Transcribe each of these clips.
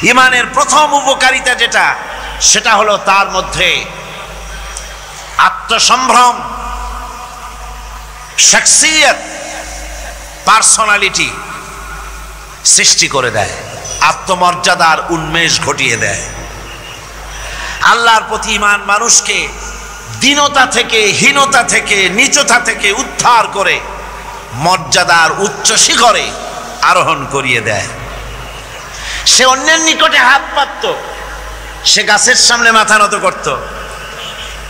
ইমানের প্রথম উপকারিতা যেটা, সেটা হলো তার মধ্যে আত্মসম্ভ্রম, শখসিয়ত, পার্সোনালিটি সৃষ্টি করে দেয়, আত্মমর্যাদার উন্মেষ ঘটিয়ে দেয়। আল্লাহর প্রতি ঈমান মানুষকে দীনতা থেকে, হীনতা থেকে, নীচতা থেকে উদ্ধার করে মর্যাদার উচ্চ শিখরে আরোহণ করিয়ে দেয়। সে অন্যের নিকটে হাত পাতত, সে গাছের সামনে মাথা নত করত,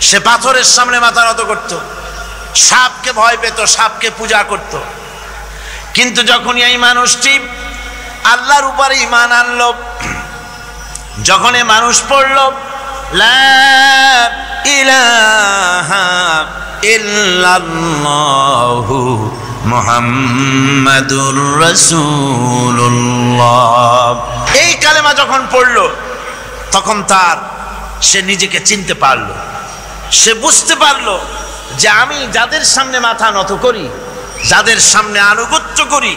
সে পাথরের সামনে মাথা নত করত, সাপকে ভয় পেত, সাপকে পূজা করত। কিন্তু যখন এই মানুষটি আল্লাহর উপরে ঈমান আনলো, যখন এই মানুষ পড়ল লা ইলাহা ইল্লাল্লাহু মুহাম্মাদুর রাসূলুল্লাহ, এই কালেমা যখন পড়ল, তখন সে নিজেকে চিনতে পারল। সে বুঝতে পারল যে আমি যাদের সামনে মাথা নত করি, যাদের সামনে আনুগত্য করি,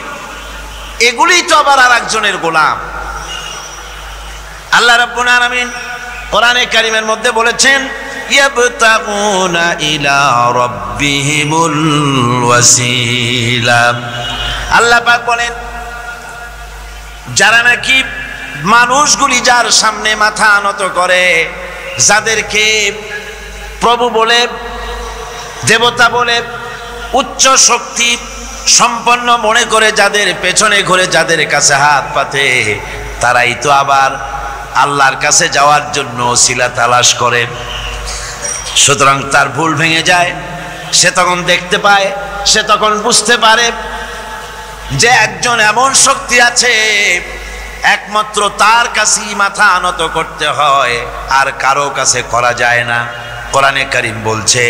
এগুলি তো আবার আর একজনের গোলাম। আল্লাহ রাব্বুল আলামিন কোরআনে কারীমের মধ্যে বলেছেন, ইয়াবতাগুনা ইলা রাব্বিহিমুল ওয়াসিলা। আল্লাহ পাক বলেন, যারা নাকি মানুষগুলি যার সামনে মাথা নত করে, যাদেরকে প্রভু বলে, দেবতা বলে, উচ্চ শক্তি সম্পন্ন মনে করে, যাদের পেছনে ঘুরে, যাদের কাছে হাত পাতে, তারাই তো আবার আল্লাহর কাছে যাওয়ার জন্য ওসিলা তালাশ করে। সুতরাং তার ভুল ভেঙে যায়। সে তখন দেখতে পায়, সে তখন বুঝতে পারে যে একজন এমন শক্তি আছে, একমাত্র তার কাছেই মাথা নত করতে হয়, আর কারো কাছে করা যায় না। কোরআনে কারীম বলছে,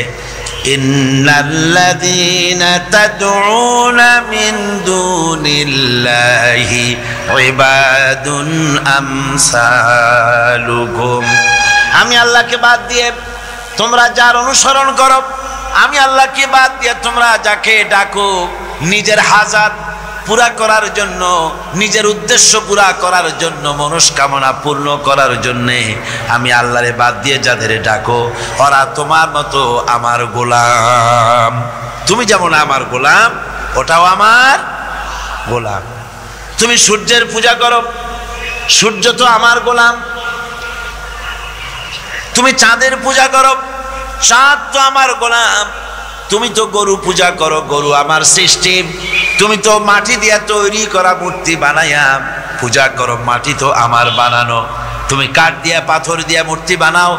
ইন্নাল্লাযীনা তাদউনা মিন দুনিল্লাহি ইবাদুন আমসালুকুম। আমি আল্লাহকে বাদ দিয়ে তোমরা যার অনুসরণ করো, আমি আল্লাহকে বাদ দিয়ে তোমরা যাকে ডাকো, নিজের হাজাত পুরা করার জন্য, নিজের উদ্দেশ্য পুরা করার জন্য, মনস্কামনা পূর্ণ করার জন্যে আমি আল্লাহরে বাদ দিয়ে যাদের ডাকো, ওরা তোমার মতো আমার গোলাম। তুমি যেমন আমার গোলাম, ওটাও আমার গোলাম। তুমি সূর্যের পূজা করো, সূর্য তো আমার গোলাম। তুমি চাঁদের পূজা করো, চাঁদ তো আমার গোলাম। তুমি তো গরু পূজা করো, গরু আমার সৃষ্টি। তুমি তো মাটি দিয়া তৈরি করা মূর্তি বানাইয়া পূজা করো, মাটি তো আমার বানানো। তুমি কাঠ দিয়া, পাথর দিয়া মূর্তি বানাও,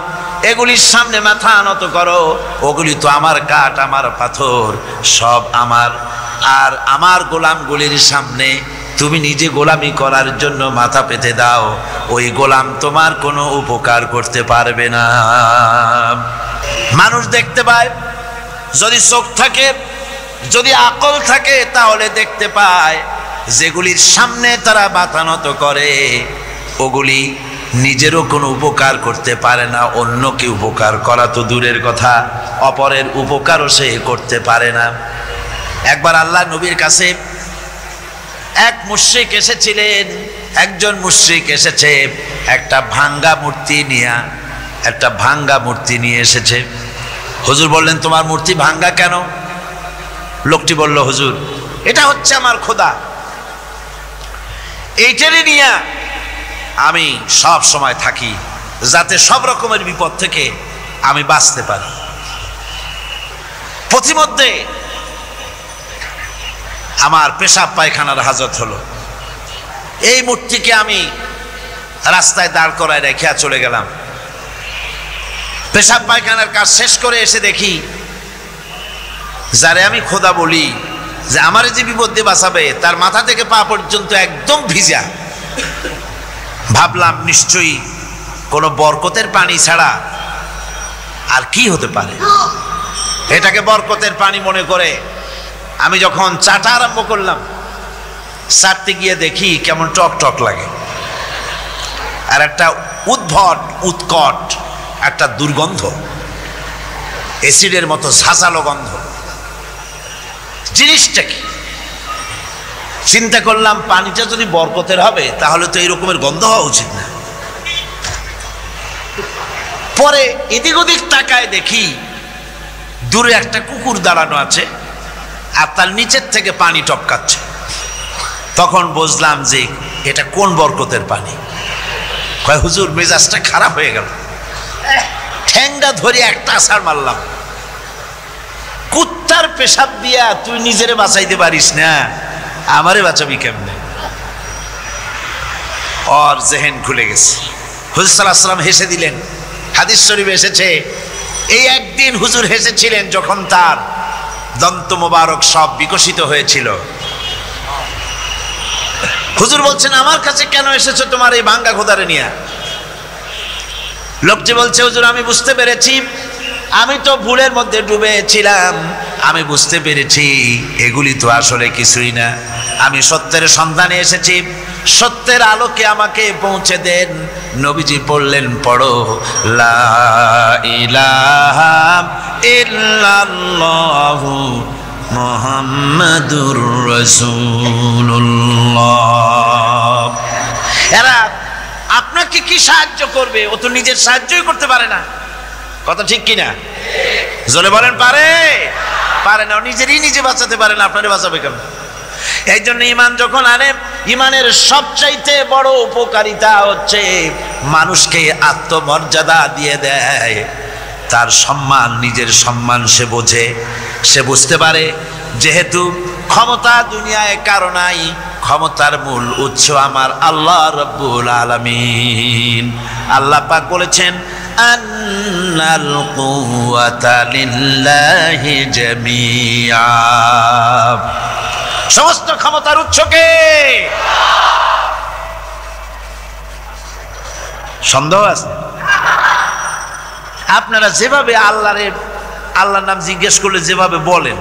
এগুলির সামনে মাথা নত করো, ওগুলি তো আমার কাঠ, আমার পাথর, সব আমার। আর আমার গোলামগুলির সামনে তুমি নিজে গোলামি করার জন্য মাথা পেতে দাও, ওই গোলাম তোমার কোনো উপকার করতে পারবে না। মানুষ দেখতে পায়, যদি চোখ থাকে, যদি আকল থাকে, তাহলে দেখতে পায় যেগুলির সামনে তারা মাথা নত করে, ওগুলি নিজেরও কোনো উপকার করতে পারে না। অন্যকে উপকার করা তো দূরের কথা, অপরের উপকারও সে করতে পারে না। একবার আল্লাহ নবীর কাছে এক মুশরিক এসেছিলেন। একজন মুশরিক এসেছে একটা ভাঙ্গা মূর্তি নিয়ে এসেছে। হুজুর বললেন, তোমার মূর্তি ভাঙ্গা কেন? লোকটি বলল, হুজুর, এটা হচ্ছে আমার খোদা, এইটারই নিয়ে আমি সব সময় থাকি, যাতে সব রকমের বিপদ থেকে আমি বাঁচতে পারি। প্রতিমধ্যে আমার পেশাব পায়খানার হাজত হলো, এই মূর্তিকে আমি রাস্তায় দাঁড় করায় রেখে চলে গেলাম। পেশাব পায়খানার কাজ শেষ করে এসে দেখি, যারে আমি খোদা বলি, যে আমার যে বিপদ দিয়ে বাঁচাবে, তার মাথা থেকে পা পর্যন্ত একদম ভিজা। ভাবলাম নিশ্চয়ই কোনো বরকতের পানি ছাড়া আর কি হতে পারে। এটাকে বরকতের পানি মনে করে আমি যখন চাটা আরম্ভ করলাম, চাটতে গিয়ে দেখি কেমন টক টক লাগে, আর একটা উদ্ভট উৎকট একটা দুর্গন্ধ, অ্যাসিডের মতো ঝাঁঝালো গন্ধ। জিনিসটা কি? চিন্তা করলাম, পানিটা যদি বরকতের হবে তাহলে তো এই রকমের গন্ধ হওয়া উচিত না। পরে এদিক ওদিক তাকায় দেখি দূরে একটা কুকুর দাঁড়ানো আছে আর তার নিচের থেকে পানি টপকাচ্ছে। তখন বুঝলাম যে এটা কোন বরকতের পানি। কয় হুজুর মেজাজটা খারাপ হয়ে গেল, ঠ্যাংটা ধরে একটা আছাড় মারলাম। কুত্তার পেশাব দিয়া তুই নিজেরে বাঁচাইতে পারিস না, আমারে বাঁচাবি কেমনে? ওর জেহেন খুলে গেছে। হুজুর সাল্লাল্লাহু আলাইহি ওয়াসাল্লাম হেসে দিলেন। হাদিস শরীফে এসেছে এই একদিন হুজুর হেসেছিলেন যখন তার দন্ত মোবারক সব বিকশিত হয়েছিল। হুজুর বলছেন আমার কাছে কেন এসেছো তোমার এই ভাঙ্গা খোদারে নিয়ে? লোকটি বলছে হুজুর আমি বুঝতে পেরেছি, আমি তো ভুলের মধ্যে ডুবেছিলাম, আমি বুঝতে পেরেছি এগুলি তো আসলে কিছুই না, আমি সত্যের সন্ধানে এসেছি, সত্যের আলোকে আমাকে পৌঁছে দেন। নবীজি বললেন পড়ো লা ইলাহা ইল্লাল্লাহু মুহাম্মাদুর রাসূলুল্লাহ। এরা আপনাকে কি সাহায্য করবে? ও তো নিজের সাহায্যই করতে পারে না। কথা ঠিক কিনা? জোরে বলেন পারে? পারে না, নিজেরই নিজে বাঁচাতে পারে না, আপনারে বাঁচাবে কেন? এই জন্য ইমান যখন আনে, ইমানের সবচাইতে বড় উপকারিতা হচ্ছে মানুষকে আত্মমর্যাদা দিয়ে দেয়। তার সম্মান, নিজের সম্মান সে বোঝে, সে বুঝতে পারে যেহেতু ক্ষমতা দুনিয়ায় কারো নাই, ক্ষমতার মূল উৎস আমার আল্লাহ রাব্বুল আলামিন। আল্লাহ পাক বলেছেন আন্নাল কুওয়াতা লিল্লাহি জামিআ, সমস্ত ক্ষমতার উৎসকে। সন্দেহ আছে? আপনারা যেভাবে আল্লাহর নাম জিজ্ঞেস করলে যেভাবে বলেন,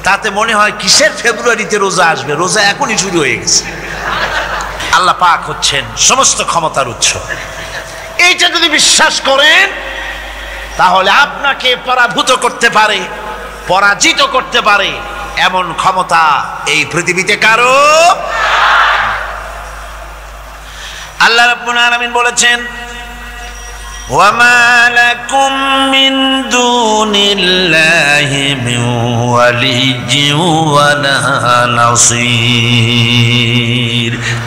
তাতে মনে হয় কিসের ফেব্রুয়ারিতে রোজা আসবে, রোজা এখনই শুরু হয়ে গেছে। আল্লাহ পাক হচ্ছেন সমস্ত ক্ষমতার উৎস। এইটা যদি বিশ্বাস করেন তাহলে আপনাকে পরাভূত করতে পারে, পরাজিত করতে পারে এমন ক্ষমতা এই পৃথিবীতে কারো। আল্লাহ রাব্বুল আলামিন বলেছেন ওয়ামা লাকুম মিন দুনিল্লাহি মিন ওয়ালিয়্যিন ওয়ালা নাসীর,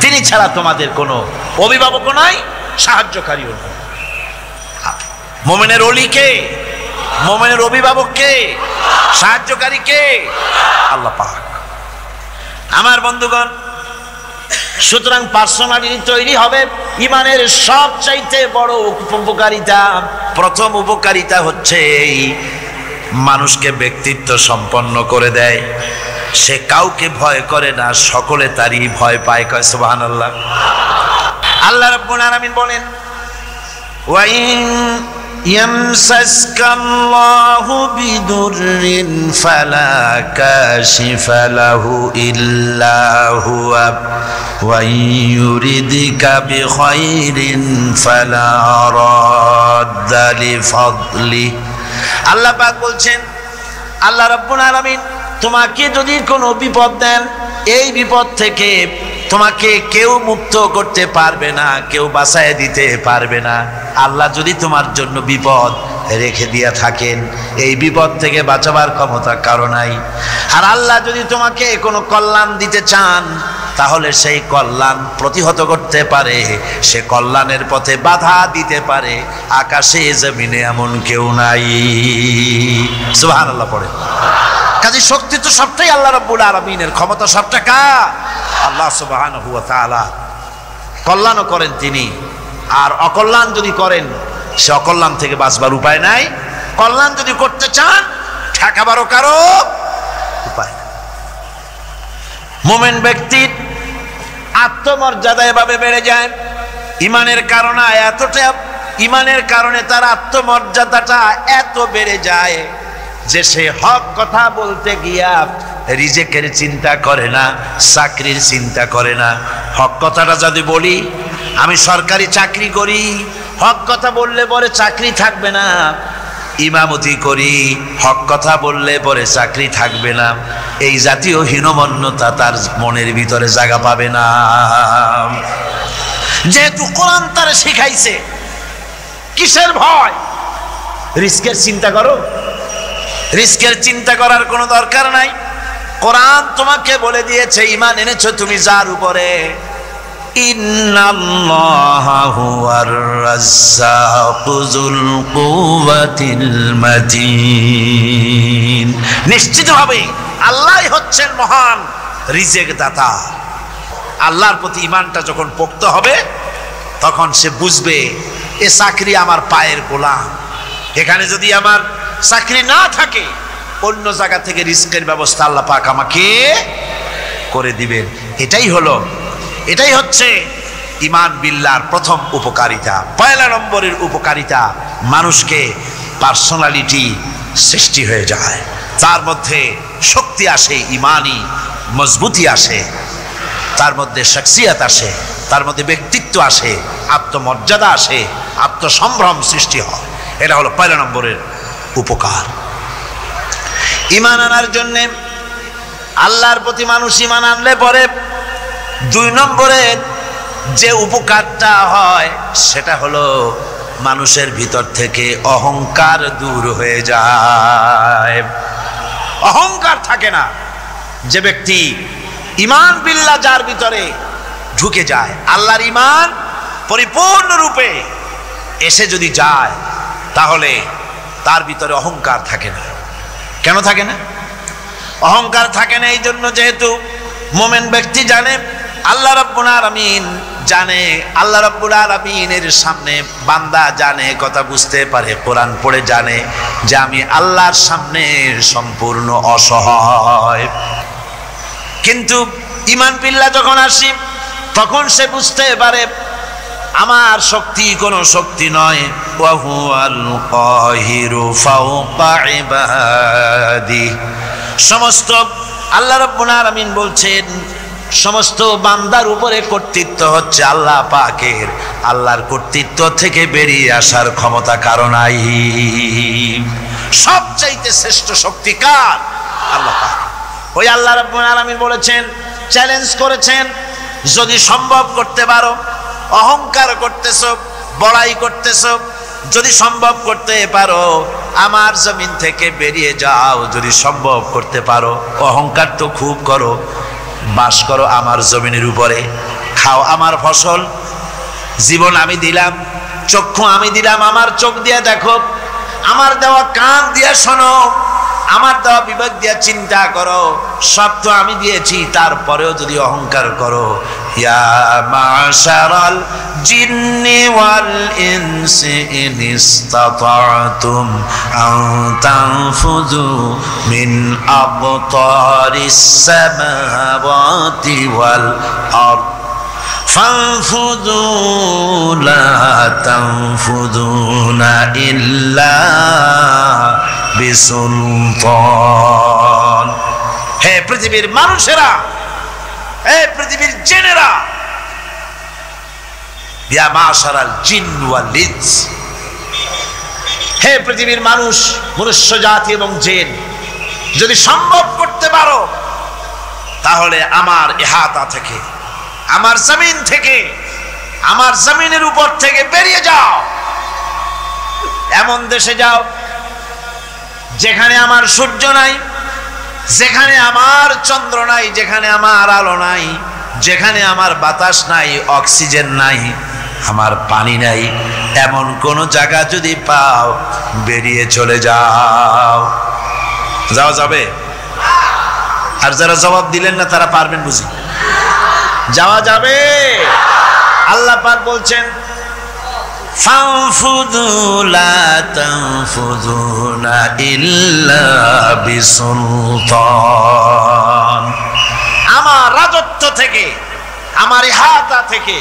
তিনি ছাড়া তোমাদের কোনো অভিভাবক নাই, সাহায্যকারীও নাই। মুমিনের ওলি কে? মুমিনের অভিভাবক কে? সাহায্যকারী কে? আল্লাহ পাক। আমার বন্ধুগণ, সুতরাং পার্সোনালিটি তৈরি হবে ইমানের সবচাইতে বড় উপকারিতা। প্রথম উপকারিতা হচ্ছে এই মানুষকে ব্যক্তিত্ব সম্পন্ন করে দেয়, সে কাউকে ভয় করে না, সকলে তারই ভয় পায়। কয় সুবহানাল্লাহ। আল্লাহ রাব্বুল আলামিন বলেন ওয়াইন ইয়ামসাসকাল্লাহু বিদুররিন ফালা কাশিফা লাহু ইল্লা হুয়া ওয়া ইউরিদিকা বিখাইরিন ফালা রাদ্দা লিফাদলি। আল্লাহ পাক বলছেন, আল্লাহ রাব্বুল আলামিন তোমাকে যদি কোনো বিপদ দেন, এই বিপদ থেকে তোমাকে কেউ মুক্ত করতে পারবে না, কেউ বাঁচায় দিতে পারবে না। আল্লাহ যদি তোমার জন্য বিপদ রেখে দিয়া থাকেন, এই বিপদ থেকে বাঁচাবার ক্ষমতা কারো নাই। আর আল্লাহ যদি তোমাকে কোনো কল্যাণ দিতে চান, তাহলে সেই কল্যাণ প্রতিহত করতে পারে, সে কল্যাণের পথে বাধা দিতে পারে। আকাশে জমিনে এমন কেউ নাই। সুবহানাল্লাহ পড়ে। কাজে শক্তি তো সবটাই আল্লাহ রাব্বুল আলামিনের, ক্ষমতা সবটা কার? আল্লাহ সুবহানাহু ওয়া তাআলা। কল্যাণও করেন তিনি, আর অকল্যাণ যদি করেন, সে অকল্যাণ থেকে বাঁচবার উপায় নাই। কল্যাণ যদি করতে চান, ঠেকাবারও কারো উপায় নাই। মুমিন ব্যক্তির আত্মমর্যাদা এভাবে বেড়ে যায় ইমানের কারণে। ইমানের কারণে তার আত্মমর্যাদাটা এত বেড়ে যায় যে সে হক কথা বলতে গিয়া রিজেকের চিন্তা করে না, চাকরির চিন্তা করে না। হক কথাটা যদি বলি, আমি সরকারি চাকরি করি, হক কথা বললে পরে চাকরি থাকবে না। ইমামতি করি, হক কথা বললে পরে চাকরি থাকবে না। এই জাতীয় হীনমন্যতা তার মনের ভিতরে জায়গা পাবে না। যেহেতু কোরআন তারে শিখাইছে, কিসের ভয়? রিস্কের চিন্তা করো? রিস্কের চিন্তা করার কোনো দরকার নাই। কোরআন তোমাকে বলে দিয়েছে, ঈমান এনেছো তুমি যার উপরে, ইন্নাল্লাহা হুয়ার রাজ্জাকু যুল কুওয়াতিল মাতিন, নিশ্চিতভাবে আল্লাহই হচ্ছেন মহান রিজেক দাতা। আল্লাহর প্রতি ঈমানটা যখন পোক্ত হবে তখন সে বুঝবে এ চাকরি আমার পায়ের গোলাম, এখানে যদি আমার চাকরি না থাকে অন্য জায়গা থেকে রিস্কের ব্যবস্থা আল্লাহ পাক আমাকে করে দিবেন। এটাই হচ্ছে ঈমান বিল্লাহর প্রথম উপকারিতা। পয়লা নম্বরের উপকারিতা, মানুষকে পার্সোনালিটি সৃষ্টি হয়ে যায়, তার মধ্যে শক্তি আসে, ঈমানি মজবুতি আসে, তার মধ্যে শখসিয়ত আসে, তার মধ্যে ব্যক্তিত্ব আসে, আত্মমর্যাদা আসে, আত্মসম্ভ্রম সৃষ্টি হয়। এটা হলো পয়লা নম্বরের উপকার। ঈমান আনার জন্যে আল্লাহর প্রতি মানুষ ঈমান আনলে পরে 2 নম্বরের যে উপকারটা হয় সেটা হলো মানুষের ভিতর থেকে অহংকার দূর হয়ে যায়। অহংকার থাকে না। যে ব্যক্তি ঈমান বিল্লাহ যার ভিতরে ঢুকে যায়, আল্লাহর ঈমান পরিপূর্ণরূপে এসে যদি যায়, তাহলে তার ভিতরে অহংকার থাকে না। কেন থাকে না? অহংকার থাকে না এই জন্য, যেহেতু মোমেন ব্যক্তি জানে আল্লাহ রাব্বুল আলামিন জানে, আল্লাহ রাব্বুল আলামিনের সামনে বান্দা জানে, কথা বুঝতে পারে, কোরআন পড়ে জানে যে আমি আল্লাহর সামনে সম্পূর্ণ অসহায়। কিন্তু ঈমান বিল্লাহ যখন আসি তখন সে বুঝতে পারে আমার শক্তি কোনো শক্তি নয়, ওয়া হুয়াল কাহিরু ফাওকা ইবাদি। সমস্ত আল্লাহ রাব্বুল আলামিন বলছেন সমস্ত বান্দার উপরে কর্তৃত্ব হচ্ছে আল্লাহ পাকের। আল্লাহর কর্তৃত্ব থেকে বেরিয়ে আসার ক্ষমতা কারো নাই। সবচাইতে শ্রেষ্ঠ শক্তি কার? আল্লাহ পাক। ওই আল্লাহ রাব্বুল আলামিন বলেছেন, চ্যালেঞ্জ করেছেন, যদি সম্ভব করতে পারো, অহংকার করতেছ, বড়াই করতেছ, যদি সম্ভব করতে পারো আমার জমিন থেকে বেরিয়ে যাও। যদি সম্ভব করতে পারো, অহংকার তো খুব করো, বাস করো আমার জমিনের উপরে, খাও আমার ফসল, জীবন আমি দিলাম, চক্ষু আমি দিলাম, আমার চোখ দিয়ে দেখো, আমার দেওয়া কান দিয়ে শোনো, আমার দেওয়া বিবেক দিয়ে চিন্তা করো, সব তো আমি দিয়েছি, তারপরেও যদি অহংকার করো, ইয়া মাশারাল জিন্নি ওয়াল ইনসি ইন ইসতাতা'তুম আন তানফুযু মিন আকতারিস সামাওয়াতি ওয়াল আরদ ফানফুযু লা তানফুযুনা ইল্লা বিসুলতান। হে পৃথিবীর মানুষেরা, হে পৃথিবীর জিনেরা, ইয়া মাশারাল জিন ওয়াল ইনস, হে পৃথিবীর মানুষ, মনুষ্য জাতি এবং জিন, যদি সম্ভব করতে পারো তাহলে আমার ইহাতা থেকে, আমার জমিন থেকে, আমার জমিনের উপর থেকে বেরিয়ে যাও। এমন দেশে যাও যেখানে আমার সূর্য নাই, যেখানে আমার চন্দ্র নাই, যেখানে আমার আলো নাই, যেখানে আমার বাতাস নাই, অক্সিজেন নাই, আমার পানি নাই, এমন কোন জায়গা যদি পাও বেরিয়ে চলে যাও। যাওয়া যাবে? আর যারা জবাব দিলেন না তারা পারবেন বুঝি? যাওয়া যাবে। আল্লাহ পাক বলছেন, ফানফুযু লা তানফুযুনা ইল্লা বিসুলতান। আমার রাজত্ব থেকে, আমার ইহাতা থেকে,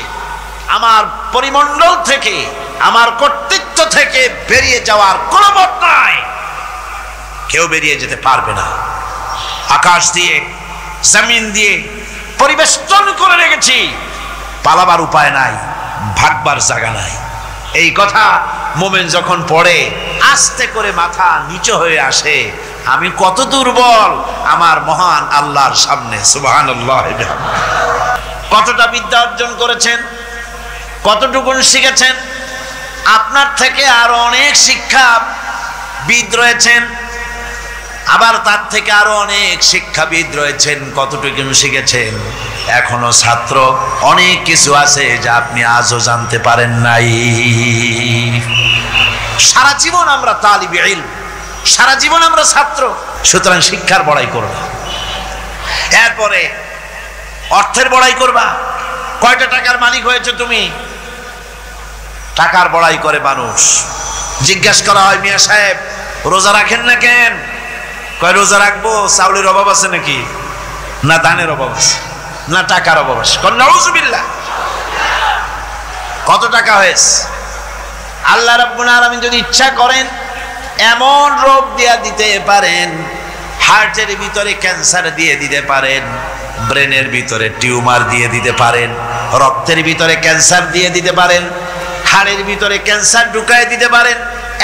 আমার পরিমণ্ডল থেকে, আমার কর্তৃত্ব থেকে বেরিয়ে যাওয়ার কোনো পথ নাই। কেউ বেরিয়ে যেতে পারবে না। আকাশ দিয়ে, জমিন দিয়ে পরিবেষ্টন করে রেখেছি, পালাবার উপায় নাই, ভাগবার জায়গা নাই। এই কথা মোমেন যখন পড়ে আস্তে করে মাথা নিচু হয়ে আসে, আমি কত দুর্বল আমার মহান আল্লাহর সামনে। সুবহানাল্লাহ। কতটা বিদ্যা অর্জন করেছেন, কতটুকুন শিখেছেন, আপনার থেকে আরো অনেক শিক্ষা বিদ রয়েছেন, আবার তার থেকে আরো অনেক শিক্ষাবিদ রয়েছেন। কতটুকু শিখেছেন? এখনো ছাত্র, অনেক কিছু আছে যা আপনি আজও জানতে পারেন নাই। সারা জীবন আমরা তালিবে ইলম, সারা জীবন আমরা ছাত্র, সুতরাং শিক্ষার বড়াই করব। এরপরে অর্থের বড়াই করবা। কয়টা টাকার মালিক হয়েছে তুমি? টাকার বড়াই করে মানুষ। জিজ্ঞাসা করা হয়, মিয়া সাহেব রোজা রাখেন না কেন? কয় রোজা রাখবো, চাউলের অভাব আছে নাকি? না ধানের অভাব আছে, না টাকার অভাব আছে। নাউজুবিল্লাহ। কত টাকা হয়েছে? আল্লাহ রাব্বুল আলামিন যদি ইচ্ছা করেন এমন রোগ দিয়া দিতে পারেন, হার্টের ভিতরে ক্যান্সার দিয়ে দিতে পারেন, ব্রেনের ভিতরে টিউমার দিয়ে দিতে পারেন, রক্তের ভিতরে ক্যান্সার দিয়ে দিতে পারেন, হাড়ের ভিতরে ক্যান্সার ঢুকায় দিতে পারেন।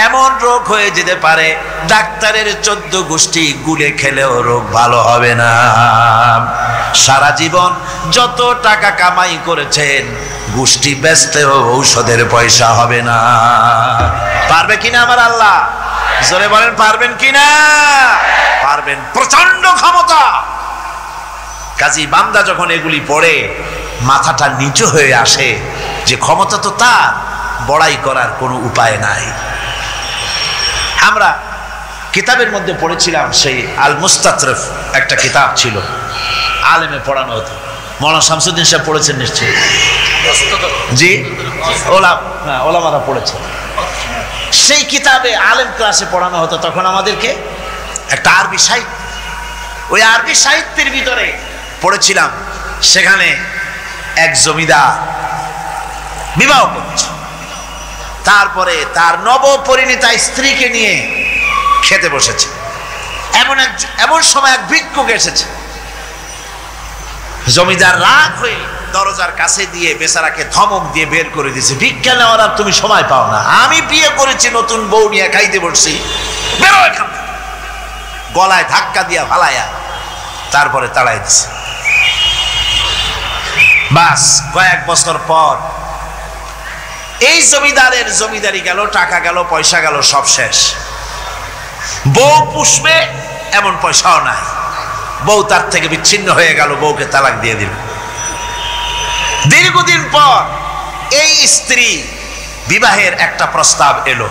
এমন রোগ হয়ে যেতে পারে ডাক্তারের 14 গোষ্ঠী গুলে খেলেও রোগ ভালো হবে না। সারা জীবন যত টাকা কামাই করেছেন গোষ্ঠী বেচতেও ঔষধের পয়সা হবে না। পারবে কিনা আমার আল্লাহ? জোরে বলেন পারবেন কিনা? পারবেন, প্রচন্ড ক্ষমতা। কাজী বান্দা যখন এগুলি পড়ে মাথাটা নিচু হয়ে আসে যে ক্ষমতা তো তার, বড়াই করার কোনো উপায় নাই। আমরা কিতাবের মধ্যে পড়েছিলাম, সেই আল মুস্তাতরফ একটা কিতাব ছিল, আলেমে পড়ানো হতো। মৌলানা শামসুদ্দিন সাহেব পড়েছেন নিশ্চয়ই? জি, ওলামারা পড়েছেন। সেই কিতাবে আলেম ক্লাসে পড়ানো হতো তখন আমাদেরকে একটা আরবি সাহিত্য। ওই আরবি সাহিত্যের ভিতরে পড়েছিলাম, সেখানে এক জমিদার বিবাহ করছে, তারপরে তার নবপরিণীতা স্ত্রীকে নিয়ে খেতে বসেছে। এমন সময় এক ভিক্ষুক এসেছে। জমিদার রাগ হয়ে দরজার কাছে দিয়ে বেচারাকে ধমক দিয়ে বের করে দিয়েছে, ভিক্ষা নেওয়ার আর তুমি সময় পাও না, আমি বিয়ে করেছি, নতুন বউ নিয়ে খাইতে বসছি, বেরো এখান থেকে। গলায় ধাক্কা দিয়া ফালাইয়া তারপরে তাড়াই দিছে। বাস কয়েক বছর পর এই জমিদারের জমিদারি গেল, টাকা গেল, পয়সা গেল, সব শেষ। বউ পুষবে এমন পয়সাও নাই, বউ তার থেকে বিচ্ছিন্ন হয়ে গেল, বউকে তালাক দিয়ে দিল। দীর্ঘদিন পর এই স্ত্রী বিবাহের একটা প্রস্তাব এলো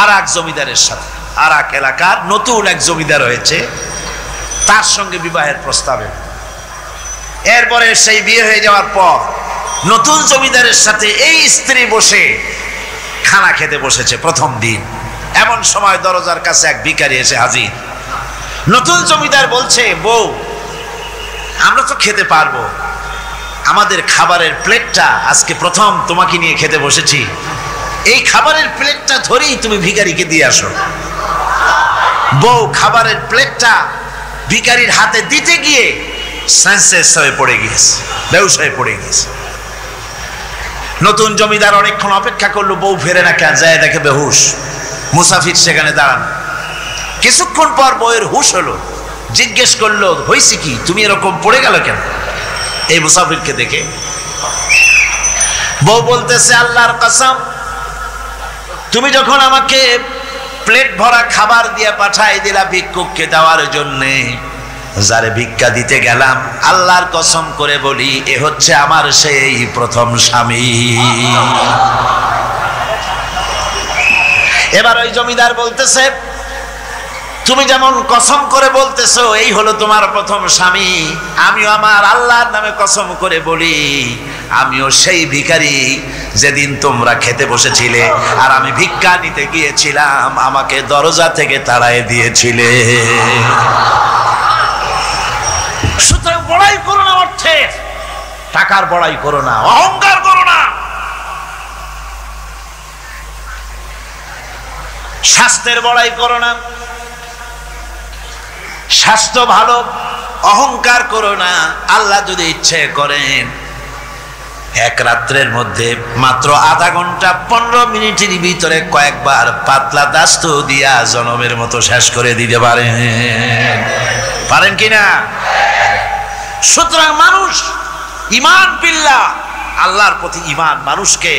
আর এক জমিদারের সাথে, আর এক এলাকার নতুন এক জমিদার হয়েছে, তার সঙ্গে বিবাহের প্রস্তাব এলো। এরপরে সেই বিয়ে হয়ে যাওয়ার পর নতুন জমিদারের সাথে এই স্ত্রী বসে খানা খেতে বসেছে প্রথম দিন। এমন সময় দরজার কাছে এক ভিখারি এসে হাজির। নতুন জমিদার বলছে, বউ আমরা তো খেতে পারবো, আমাদের খাবারের প্লেটটা আজকে প্রথম তোমাকে নিয়ে খেতে বসেছি, এই খাবারের প্লেটটা ধরেই তুমি ভিখারিকে দিয়ে আসো। বউ খাবারের প্লেটটা ভিখারির হাতে দিতে গিয়ে সেন্সলেস হয়ে পড়ে গিয়েছে, বেহুশ হয়ে পড়ে গিয়েছে। নতুন জমিদার অনেকক্ষণ অপেক্ষা করলো, বউ ফেরে না কেন, যায় দেখে বেহুশ, মুসাফির সেখানে দাঁড়ানো। কিছুক্ষণ পর বউয়ের হুশ হলো, জিজ্ঞেস করলো, হয়েছে কি, তুমি এরকম পড়ে গেল কেন এই মুসাফিরকে দেখে? বউ বলতেছে, আল্লাহর কসম, তুমি যখন আমাকে প্লেট ভরা খাবার দিয়ে পাঠাই দিলা ভিক্ষুককে দেওয়ার জন্যে, যারে ভিক্ষা দিতে গেলাম, আল্লাহর কসম করে বলি এ হচ্ছে আমার সেই প্রথম স্বামী। এবার ওই জমিদার বলতেছে, তুমি যেমন কসম করে বলতেছো এই হলো তোমার প্রথম স্বামী, আমিও আমার আল্লাহর নামে কসম করে বলি আমিও সেই ভিখারি যেদিন তোমরা খেতে বসেছিলে আর আমি ভিক্ষা নিতে গিয়েছিলাম, আমাকে দরজা থেকে তাড়ায় দিয়েছিলে। সুতরাং বড়াই করো না অর্থের, টাকার বড়াই করো না, অহংকার করো না। স্বাস্থ্যের বড়াই করো না, স্বাস্থ্য ভালো, অহংকার করো না। আল্লাহ যদি ইচ্ছে করেন এক রাত্রের মধ্যে মাত্র আধা ঘন্টা 15 মিনিটের ভিতরে কয়েকবার পাতলা দাস্ত দিয়া জনমের মতো শেষ করে দিতে পারেন, পারেন কিনা? সুতরাং মানুষ ঈমান বিল্লাহ, আল্লাহর প্রতি ঈমান মানুষকে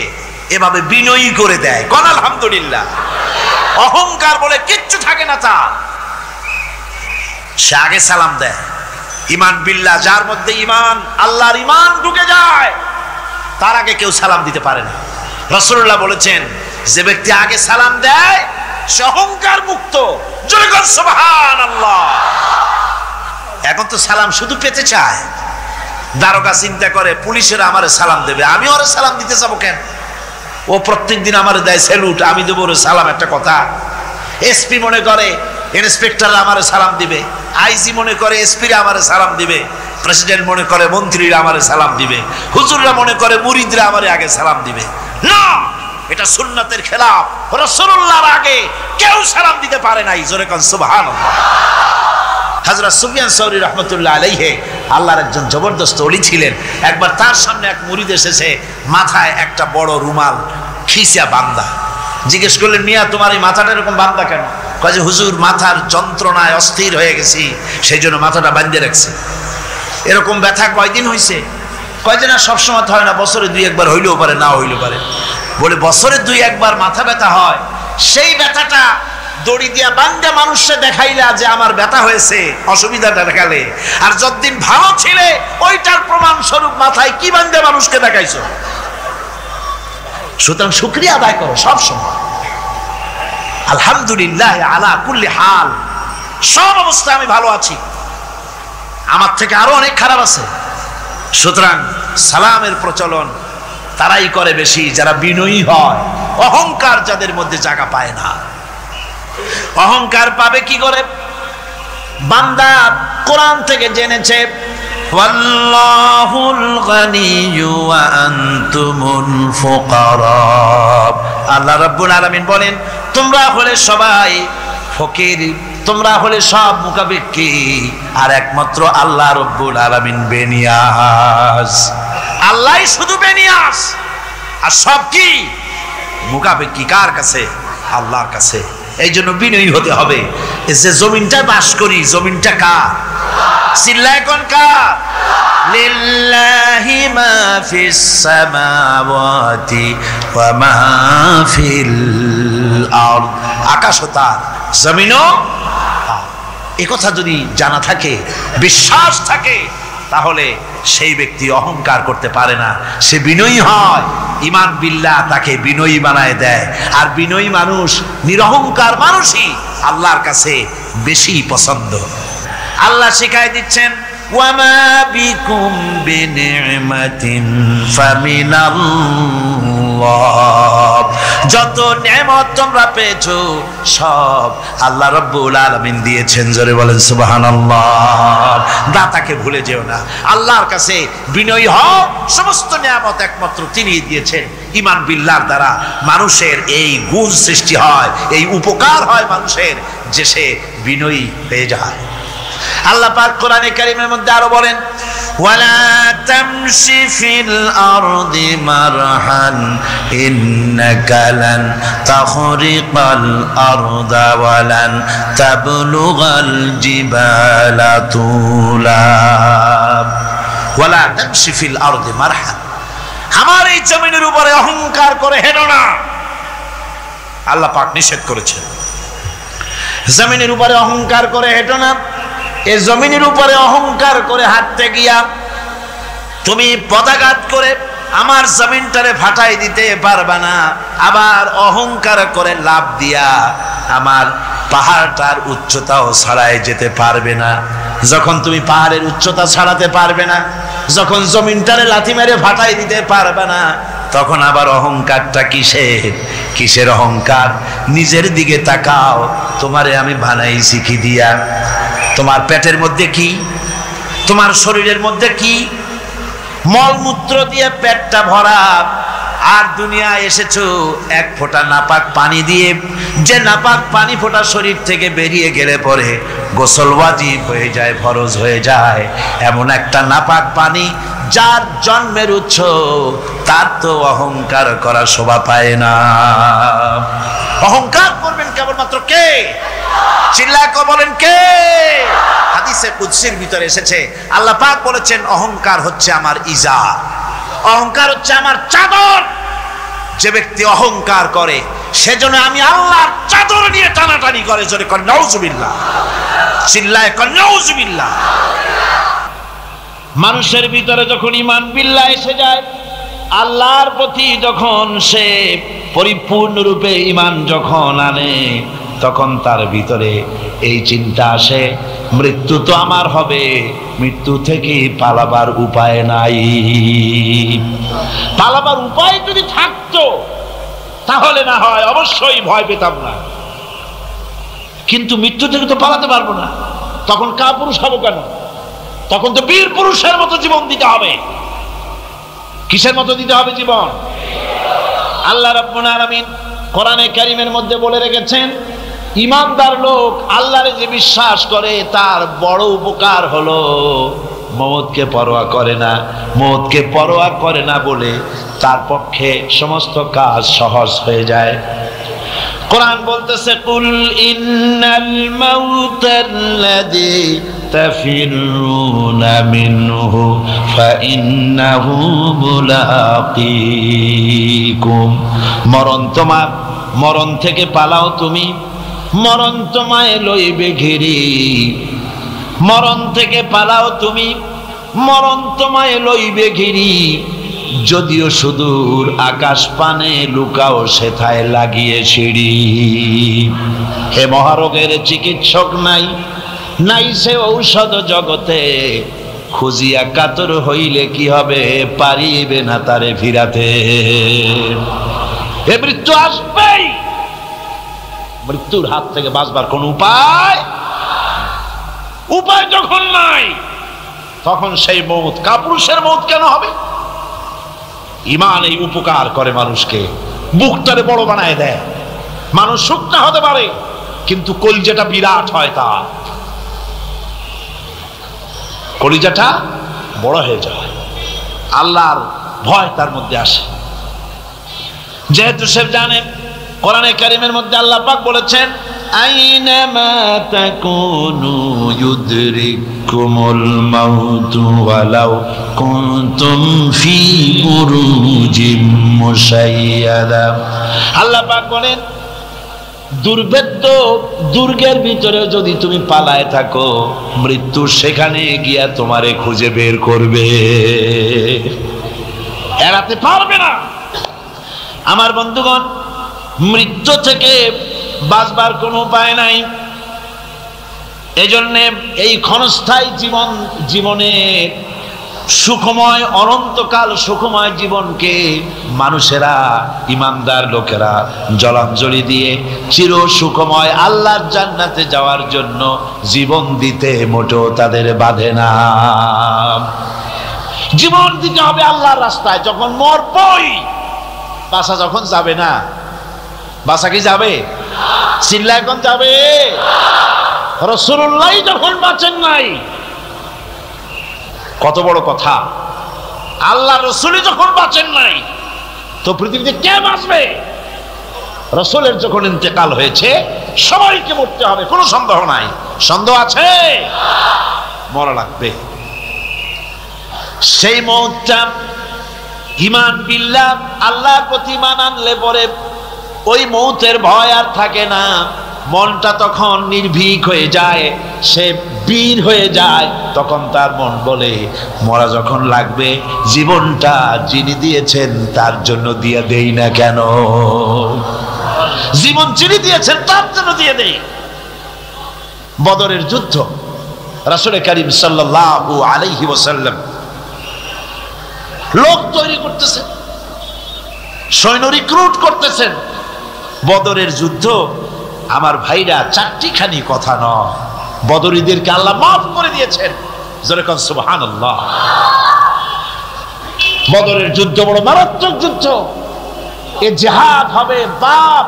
এভাবে বিনয়ী করে দেয়। কোন আলহামদুলিল্লাহ। অহংকার বলে কিচ্ছু থাকে না তার। সে আগে সালাম দেয়। ইমান বিল্লাহ, যার মধ্যে ইমান, আল্লাহর ইমান ঢুকে যায়, তার আগে কেউ সালাম দিতে পারে না। রাসূলুল্লাহ বলেছেন, যে ব্যক্তি আগে সালাম দেয় সে অহংকার মুক্ত। জোরে বল সুবহানাল্লাহ। এখন তো সালাম শুধু পেতে চায়। দারোগা চিন্তা করে পুলিশেরা আমারে সালাম দেবে, আমি ওরে সালাম দিতে যাবো কেন? ও প্রত্যেকদিন আমারে দেয় স্যালুট, আমি দেবো ওরে সালাম, একটা কথা। এসপি মনে করে ইন্সপেক্টর আমারে সালাম দিবে, আইজি মনে করে এসপিরা আমারে সালাম দিবে, প্রেসিডেন্ট মনে করে মন্ত্রীরা আমারে সালাম দিবে, হুজুররা মনে করে মুরিদরা আমারে আগে সালাম দিবে। না, এটা সুন্নাতের খেলাফ। রাসূলুল্লাহর আগে কেউ সালাম দিতে পারে নাই। জোরে কোন সুবহানাল্লাহ। হযরত সুফিয়ান সাউরি রাহমাতুল্লাহ আলাইহি আল্লাহর একজন জবরদস্ত ওলি ছিলেন। একবার তার সামনে এক মুরিদ এসেছে, মাথায় একটা বড় রুমাল খিসা বাঁধা। জিজ্ঞেস করলেন, মিয়া তোমার এই মাথাটা এরকম বাঁধা কেন? কয় যে হুজুর, মাথার যন্ত্রণায় অস্থির হয়ে গেছি, সেই জন্য মাথাটা বাঁধে রাখছি। এরকম ব্যথা কয়দিন হয়েছে? কয় যে না, সবসময় হয় না, বছরে 2-1 হইলেও পারে, না হইলেও পারে। বলে বছরে 2-1 মাথা ব্যথা হয়, সেই ব্যথাটা দড়ি দিয়া বান্ধা মানুষকে দেখাইলা যে আমার ব্যথা হয়েছে, অসুবিধাটা দেখালে, আর যতদিন ভালো ছিলে ওইটার প্রমাণ স্বরূপ মাথায় কি বান্ধা মানুষকে দেখাইছো। সুতরাং শুকরিয়া আদায় করো সব সময়। আলহামদুলিল্লাহ আলা কুল্লি হাল, সব অবস্থায় আমি ভালো আছি, আমার থেকে আরো অনেক খারাপ আছে। সুতরাং সালামের প্রচলন তারাই করে বেশি যারা বিনয়ী হয়, অহংকার যাদের মধ্যে জায়গা পায় না। অহংকার পাবে কি করে? বান্দা কোরআন থেকে জেনেছে, ওয়াল্লাহুল গানিয়্যু ওয়া আনতুমুল ফুকারা। আল্লাহ রাব্বুল আলামিন বলেন, তোমরা হলে সবাই ফকির, তোমরা হলে সব মুকাবিক্কি, আর একমাত্র আল্লাহ রাব্বুল আলামিন বেনিয়াজ। আল্লাহই শুধু বেনিয়াজ, আর সব কি মুকাবিক্কি কার কাছে? আল্লাহর কাছে। এই জন্য বিনয়ী হতে হবে। যে জমিনটা বাস করি, জমিনটা কার? চিল্লায় কোন কার? লিল্লাহি মা ফিস সামাওয়াতি ওয়া মা ফিল আরদ। আকাশ ও তার, জমিনও। এই কথা যদি জানা থাকে, বিশ্বাস থাকে, তাহলে সেই ব্যক্তি অহংকার করতে পারে না, সে বিনয়ী হয়। ইমান বিল্লাহ তাকে বিনয়ী বানায় দেয়। আর বিনয়ী মানুষ, নিরহংকার মানুষই আল্লাহর কাছে বেশি পছন্দ। আল্লাহ শিখাই দিচ্ছেন, ওয়ামা বিকুম বিনি'মাতিন ফামিনাল্লাহ। যত নেয়ামত তোমরা পেয়েছো সব আল্লাহ রাব্বুল আলামিন দিয়েছেন। জোরে বলেন সুবহানাল্লাহ। দাতাকে ভুলে যেও না, আল্লাহর কাছে বিনয়ী হও। সমস্ত নেয়ামত একমাত্র তিনিই দিয়েছেন। ঈমান বিল্লাহর দ্বারা মানুষের এই গুণ সৃষ্টি হয়, এই উপকার হয় মানুষের, যে সে বিনয়ী হয়ে যায়। আল্লাহ পাক কোরআনে কারীমের মধ্যে আরো বলেন, ওয়ালা তামশি ফিল আরদি মারহান ইন্নাকা লান তাখরিকাল আরদা ওয়ালান তাবলুগাল জিবালা তুলা। ওয়ালা তামশি ফিল আরদি মারহান, আমার এই জমিনের উপরে অহংকার করে হেঁটো না। আল্লাহ পাক নিষেধ করেছেন, জমিনের উপরে অহংকার করে হেঁটো না। এই জমিনের উপরে অহংকার করে হাঁটতে গিয়া তুমি পদাঘাত করে আমার জমিনটারে ফাটাই দিতে পারবা না। আবার অহংকার করে লাভ দিয়া আমার পাহাড়টার উচ্চতাও ছাড়াই যেতে পারবে না। যখন তুমি পাহাড়ের উচ্চতা ছাড়াতে পারবে না, যখন জমিনটারে লাথি মেরে ফাটাই দিতে পারবে না, তখন আবার অহংকারটা কিসের? কিসের অহংকার? নিজের দিকে তাকাও, তোমারে আমি বানাইছি কি দিয়া? তোমার পেটের মধ্যে কি? তোমার শরীরের মধ্যে কি? মলমূত্র দিয়ে পেটটা ভরা, আর দুনিয়ায় এসেছো এক ফোঁটা নাপাক পানি দিয়ে। যে নাপাক পানি ফোঁটা শরীর থেকে বেরিয়ে গেলে পরে গোসল ওয়াজিব হয়ে যায়, ফরজ হয়ে যায়। এমন একটা নাপাক পানি, যার জন্মের উৎস, তার তো অহংকার করা শোভা পায় না। অহংকার করবেন কেবলমাত্র কে? চিল্লায় বলেন কে? হাদিসে কুদসির ভিতরে এসেছে, আল্লাহ পাক বলেছেন, অহংকার হচ্ছে আমার ইজার, অহংকার হচ্ছে আমার চাদর। যে ব্যক্তি অহংকার করে সেজন্য আমি আল্লাহর চাদর নিয়ে টানাটানি করে, জোরে কর নাউজুবিল্লাহ, চিল্লায় কর নাউজুবিল্লাহ। মানুষের ভিতরে যখন ঈমান বিল্লাহ এসে যায়, আল্লাহর প্রতি যখন সে পরিপূর্ণরূপে ঈমান যখন আনে, তখন তার ভিতরে এই চিন্তা আসে, মৃত্যু তো আমার হবে, মৃত্যু থেকে পালাবার উপায় নাই। পালাবার উপায় যদি থাকতো তাহলে না হয় অবশ্যই ভয় পেতাম না, কিন্তু মৃত্যু থেকে তো পালাতে পারবো না, তখন কাপুরুষ হবো কেন? তখন তো বীর পুরুষের মতো জীবন দিতে হবে। কিসের মতো দিতে হবে জীবন? আল্লাহ রাব্বুল আলামিন কোরআনে কারীমের মধ্যে বলে রেখেছেন, ঈমানদার লোক আল্লাহরে যে বিশ্বাস করে তার বড় উপকার হলো মওতকে পরোয়া করে না। মওতকে পরোয়া করে না বলে তার পক্ষে সমস্ত কাজ সহজ হয়ে যায়। কোরআন বলতেছে, কুল ইন্নাল মাউতাল্লাযী তাফিরুনা মিনহু ফাইন্নাহু মুলাকীকুম। মরণ তোমার, মরণ থেকে পালাও তুমি, মরণ তোমায় লইবে ঘিরি। মরণ থেকে পালাও তুমি, মরণ তোমায় লইবে ঘিরি। যদিও সুদূর আকাশ পানে লুকাও সেথায় লাগিয়ে সিঁড়ি। হে মহারোগের চিকিৎসক নাই, নাই সে ঔষধ জগতে। খুঁজিয়া কাতর হইলে কি হবে, পারিবে না তারে ফিরাতে। হে মৃত্যু আসবেই, মৃত্যুর হাত থেকে বাঁচবার কোন উপায় যখন নাই, তখন সেই মওত কাপুরুষের মওত কেন হবে? ঈমান এই উপকার করে মানুষকে, বুকটারে বড় বানায় দেয়। মানুষ শুকনা হতে পারে কিন্তু কলিজাটা বিরাট হয়, তার কলিজাটা বড় হয়ে যায়, আল্লাহর ভয় তার মধ্যে আসে। যেহেতু সে জানেন, কোরআনে কারীমের মধ্যে আল্লাহ পাক বলেছেন, আইনামা তাকুনু ইউদরিকুমুল মাউতু ওয়ালাউ কুনতুম ফি বুরুজিম মুশাইয়াদা। আল্লাহ পাক বলেন, দুর্ভেদ্য দুর্গের ভিতরে যদি তুমি পালায় থাকো, মৃত্যু সেখানে গিয়া তোমারে খুঁজে বের করবে, এড়াতে পারবে না। আমার বন্ধুগণ, মৃত্যু থেকে বাঁচবার কোনো উপায় নাই। এজন্যে এই ক্ষণস্থায়ী জীবনে সুখময়, অনন্তকাল সুখময় জীবনকে মানুষেরা, ঈমানদার লোকেরা জলাঞ্জলি দিয়ে চির সুখময় আল্লাহর জান্নাতে যাওয়ার জন্য জীবন দিতে মোটেও তাদের বাধে না। জীবন দিতে হবে আল্লাহর রাস্তায়। যখন মরবই, বাসা যখন যাবে না, বাসা কি যাবে? চিল্লা এখন যাবে? রাসূলুল্লাহ যখন বাঁচেন নাই, কত বড় কথা! আল্লাহ রাসূলই যখন বাঁচেন নাই, তো পৃথিবীতে কে বাঁচবে? রাসূলের যখন ইন্তেকাল হয়েছে, সবাইকে মরতে হবে, কোনো সন্দেহ নাই। সন্দেহ আছে? মরা লাগবে। সেই মওতটা ঈমান বিল্লাহ, আল্লাহর প্রতি ঈমান আনলে পরে ওই মওতের ভয় আর থাকে না। মনটা তখন নির্ভীক হয়ে যায়, সে বীর হয়ে যায়। তখন তার মন বলে, মরা যখন লাগবে, জীবনটা যিনি দিয়েছেন তার জন্য দিয়ে দেই না কেন? জীবন যিনি দিয়েছেন তার জন্য দিয়ে দেই। বদরের যুদ্ধ, রাসূল করিম সাল্লাল্লাহু আলাইহি ওয়াসাল্লাম লোক তৈরি করতেছেন, সৈন্য রিক্রুট করতেছেন। বদরের যুদ্ধ, আমার ভাইরা, চারটিখানি কথা নয়। বদরীদেরকে আল্লাহ মাফ করে দিয়েছেন, জোরে কোন সুবহানাল্লাহ। বদরের যুদ্ধ বড় মারাত্মক যুদ্ধ। এ জিহাদ হবে, বাপ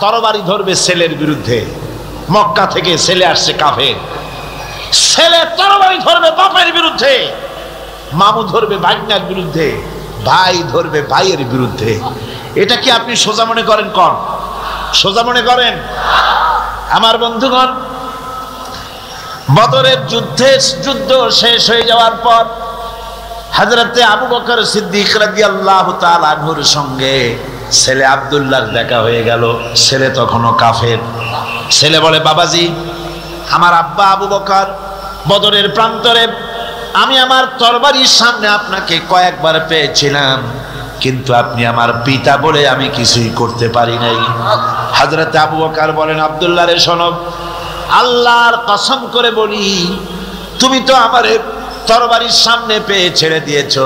তরবারি ধরবে ছেলের বিরুদ্ধে। মক্কা থেকে ছেলে আসছে কাফের, ছেলে তরবারি ধরবে বাপের বিরুদ্ধে, মামু ধরবে ভাগ্নার বিরুদ্ধে, ভাই ধরবে ভাইয়ের বিরুদ্ধে। এটা কি আপনি সোজা মনে করেন? কোন সোজা মনে করেন? আমার বন্ধুগণ, বদরের যুদ্ধ শেষ হয়ে যাওয়ার পর হযরতে আবু বকর সিদ্দিক রাদিয়াল্লাহু তাআলা আনহুর সঙ্গে ছেলে আব্দুল্লাহর দেখা হয়ে গেল। ছেলে তখনও কাফের। ছেলে বলে, বাবাজি, আমার আব্বা আবু বকর বদরের প্রান্তরে আমি আমার তরবারির সামনে আপনাকে কয়েকবার পেয়েছিলাম, কিন্তু আপনি আমার পিতা বলে আমি কিছুই করতে পারি নাই। হযরত আবু বকর বলেন, আব্দুল্লাহ রে শোনো, আল্লাহর কসম করে বলি, তুমি তো আমারে তরবারির সামনে পেয়ে ছেড়ে দিয়েছো,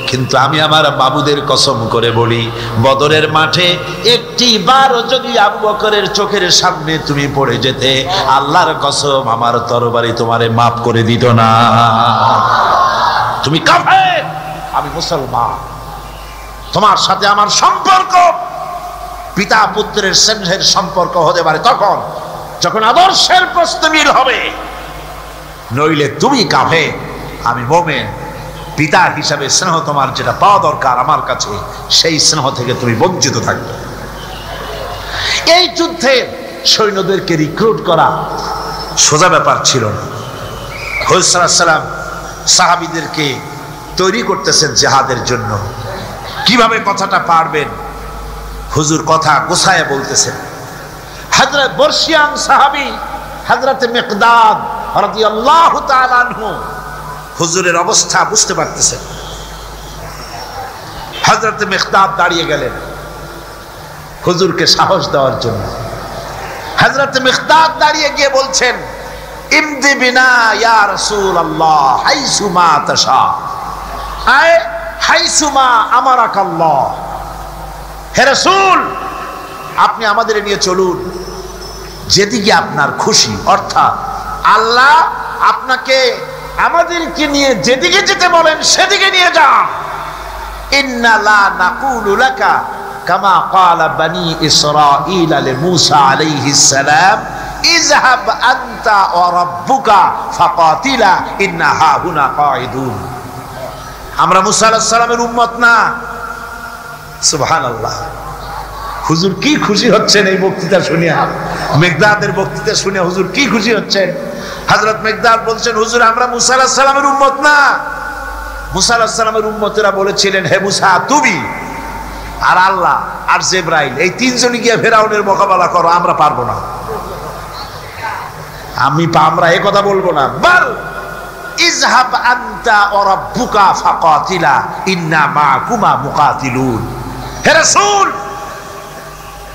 কিন্তু আমি আমার বাবুদের কসম করে বলি, বদরের মাঠে একটি বারও যদি আবু বকরের চোখের সামনে তুমি পড়ে যেতে, আল্লাহর কসম আমার তরবারি তোমারে মাফ করে দিত না। তুমি কাফের, আমি মুসলমান। তোমার সাথে আমার সম্পর্ক পিতা পুত্রের স্নেহের সম্পর্ক হতে পারে তখন যখন আদর্শের প্রশ্নে মিল হবে, নইলে তুমি কাফের, আমি মুমিন। পিতা হিসাবে স্নেহ তোমার যেটা পাওয়া দরকার আমার কাছে, সেই স্নেহ থেকে তুমি বঞ্চিত থাকবে। এই যুদ্ধে সৈন্যদেরকে রিক্রুট করা সোজা ব্যাপার ছিল না। হুজুর সাল্লাল্লাহু আলাইহি ওয়াসাল্লাম সাহাবীদেরকে তৈরি করতেছেন জিহাদের জন্য। কিভাবে কথাটা পারবেন, হুজুর কথা গোছায় বলতেছেন। হযরত বর্ষিয়ান সাহাবী হযরত মিকদাদ রাদিয়াল্লাহু তাআলা আনহু হুজুরের অবস্থা বুঝতে পারতেছেন। হযরত মিকদাদ দাঁড়িয়ে গেলেন হুজুরকে সাহস দেওয়ার জন্য। হযরত মিকদাদ দাঁড়িয়ে গিয়ে বলছেন, ইমদি বিনা ইয়া রাসূলুল্লাহ হাইসুমা তাশা, আয় হাইসুমা আমারাকাল্লাহ। হে রাসূল, আপনি আমাদের নিয়ে চলুন যেদিকে আপনার খুশি, অর্থাৎ আল্লাহ আপনাকে আমাদেরকে নিয়ে যেদিকে যেতে বলেন সেদিকে নিয়ে যান। ইন্না লা নাকুলু লাকা কামা ক্বালা বনি ইসরাঈল লিমূসা আলাইহিস সালাম, ইযহাব আনতা ওয়া রাব্বুকা ফাকাতিলা ইন্না হাহুনা কাঈদুন। আমরা মুসা আলাইহিস সালামের উম্মত না। সুবহানাল্লাহ। হুজুর কি খুশি হচ্ছেন এই বক্তৃতা শুনিয়া, মিকদাদের বক্তৃতা শুনে হুজুর কি খুশি হচ্ছেন। হযরত মিকদাদ বলছেন, হুজুর আমরা মুসা আলাইহিস সালামের উম্মত না। মুসা আলাইহিস সালামের উম্মতেরা বলেছিলেন, হে মুসা, তুমি আর আল্লাহ আর জিবরাইল এই তিনজনই গিয়ে ফেরাউনের মোকাবেলা করো, আমরা পারবো না। আমরা এই কথা বলবো না। বল ইযহাব আনতা ওয়া রাব্বুকা ফাকাতিলা ইন্না মাআকুমা মুকাতিলুন। হে রাসূল,